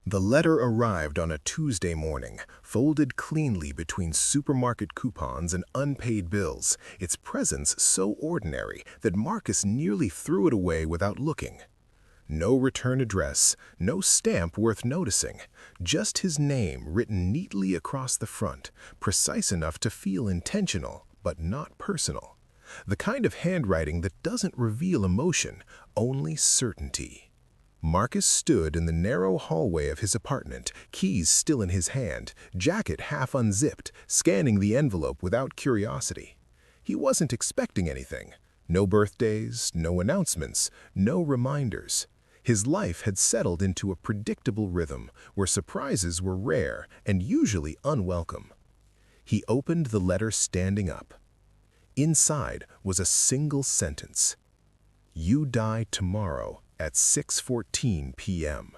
The letter arrived on a Tuesday morning, folded cleanly between supermarket coupons and unpaid bills, its presence so ordinary that Marcus nearly threw it away without looking. No return address, no stamp worth noticing, just his name written neatly across the front, precise enough to feel intentional, but not personal. The kind of handwriting that doesn't reveal emotion, only certainty. Marcus stood in the narrow hallway of his apartment, keys still in his hand, jacket half unzipped, scanning the envelope without curiosity. He wasn't expecting anything. No birthdays, no announcements, no reminders. His life had settled into a predictable rhythm where surprises were rare and usually unwelcome. He opened the letter standing up. Inside was a single sentence. "You die tomorrow at 6:14 p.m."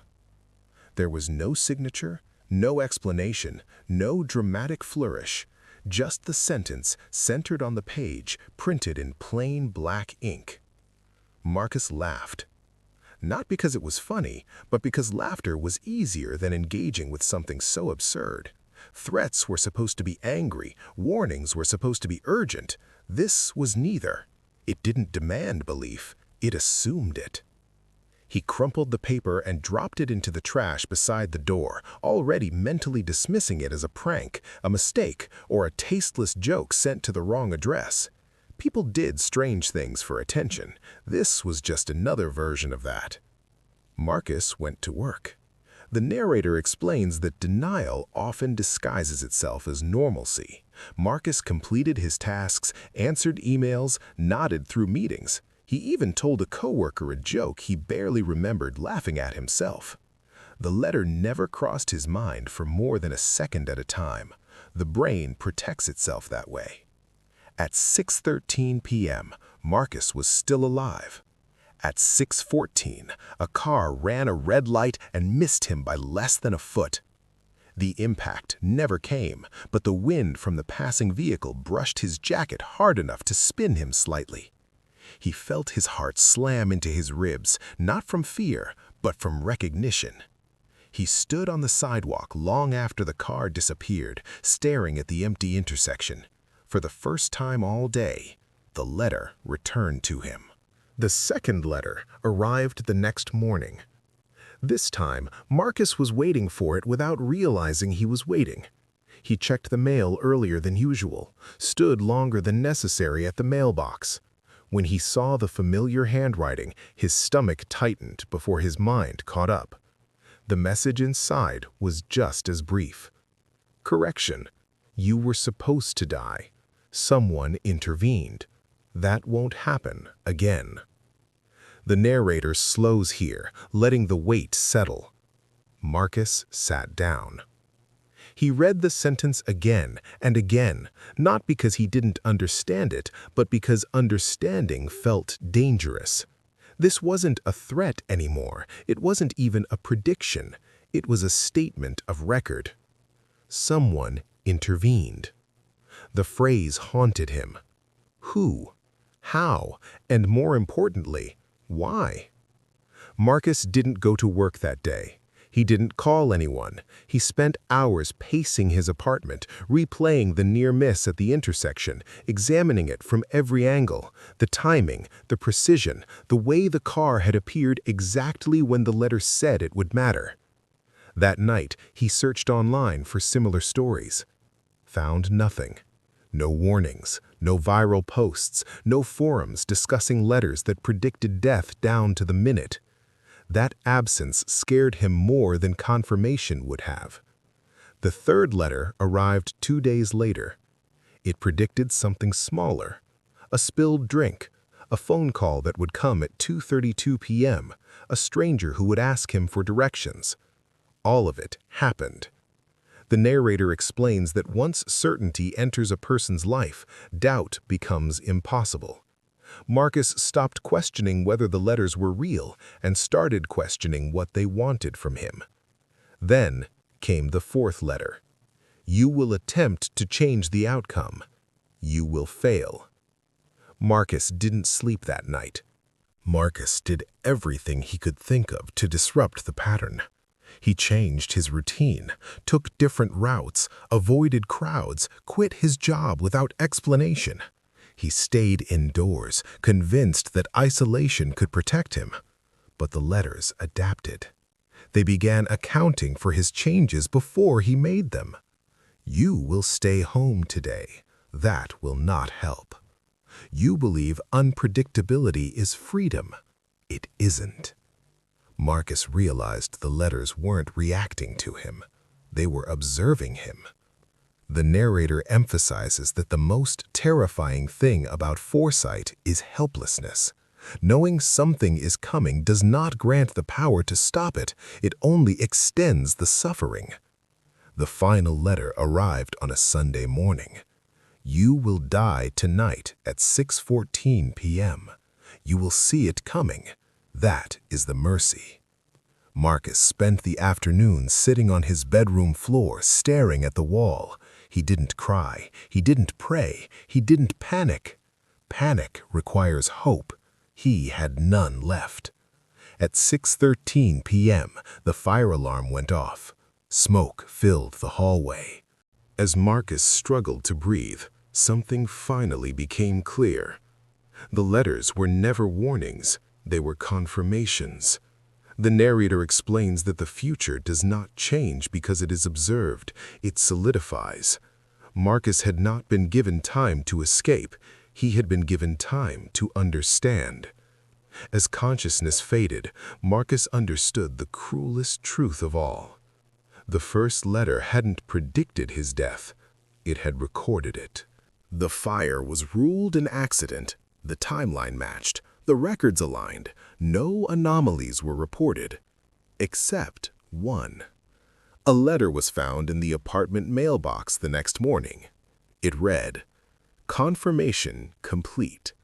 There was no signature, no explanation, no dramatic flourish, just the sentence centered on the page, printed in plain black ink. Marcus laughed. Not because it was funny, but because laughter was easier than engaging with something so absurd. Threats were supposed to be angry, warnings were supposed to be urgent. This was neither. It didn't demand belief, it assumed it. He crumpled the paper and dropped it into the trash beside the door, already mentally dismissing it as a prank, a mistake, or a tasteless joke sent to the wrong address. People did strange things for attention. This was just another version of that. Marcus went to work. The narrator explains that denial often disguises itself as normalcy. Marcus completed his tasks, answered emails, nodded through meetings. He even told a coworker a joke he barely remembered laughing at himself. The letter never crossed his mind for more than a second at a time. The brain protects itself that way. At 6:13 p.m., Marcus was still alive. At 6:14, a car ran a red light and missed him by less than a foot. The impact never came, but the wind from the passing vehicle brushed his jacket hard enough to spin him slightly. He felt his heart slam into his ribs, not from fear, but from recognition. He stood on the sidewalk long after the car disappeared, staring at the empty intersection. For the first time all day, the letter returned to him. The second letter arrived the next morning. This time, Marcus was waiting for it without realizing he was waiting. He checked the mail earlier than usual, stood longer than necessary at the mailbox. When he saw the familiar handwriting, his stomach tightened before his mind caught up. The message inside was just as brief. Correction. You were supposed to die. Someone intervened. That won't happen again. The narrator slows here, letting the weight settle. Marcus sat down. He read the sentence again and again, not because he didn't understand it, but because understanding felt dangerous. This wasn't a threat anymore. It wasn't even a prediction. It was a statement of record. Someone intervened. The phrase haunted him. Who? How? And more importantly, why? Marcus didn't go to work that day. He didn't call anyone. He spent hours pacing his apartment, replaying the near miss at the intersection, examining it from every angle, the timing, the precision, the way the car had appeared exactly when the letter said it would matter. That night, he searched online for similar stories. Found nothing. No warnings, no viral posts, no forums discussing letters that predicted death down to the minute. That absence scared him more than confirmation would have. The third letter arrived 2 days later. It predicted something smaller. A spilled drink, a phone call that would come at 2:32 p.m., a stranger who would ask him for directions. All of it happened. The narrator explains that once certainty enters a person's life, doubt becomes impossible. Marcus stopped questioning whether the letters were real and started questioning what they wanted from him. Then came the fourth letter. You will attempt to change the outcome. You will fail. Marcus didn't sleep that night. Marcus did everything he could think of to disrupt the pattern. He changed his routine, took different routes, avoided crowds, quit his job without explanation. He stayed indoors, convinced that isolation could protect him. But the letters adapted. They began accounting for his changes before he made them. You will stay home today. That will not help. You believe unpredictability is freedom. It isn't. Marcus realized the letters weren't reacting to him. They were observing him. The narrator emphasizes that the most terrifying thing about foresight is helplessness. Knowing something is coming does not grant the power to stop it. It only extends the suffering. The final letter arrived on a Sunday morning. You will die tonight at 6:14 p.m. You will see it coming. That is the mercy. Marcus spent the afternoon sitting on his bedroom floor, staring at the wall. He didn't cry. He didn't pray. He didn't panic. Panic requires hope. He had none left. At 6:13 p.m., the fire alarm went off. Smoke filled the hallway. As Marcus struggled to breathe, something finally became clear. The letters were never warnings. They were confirmations. The narrator explains that the future does not change because it is observed. It solidifies. Marcus had not been given time to escape. He had been given time to understand. As consciousness faded, Marcus understood the cruelest truth of all. The first letter hadn't predicted his death. It had recorded it. The fire was ruled an accident. The timeline matched. The records aligned. No anomalies were reported. Except one. A letter was found in the apartment mailbox the next morning. It read, "Confirmation complete.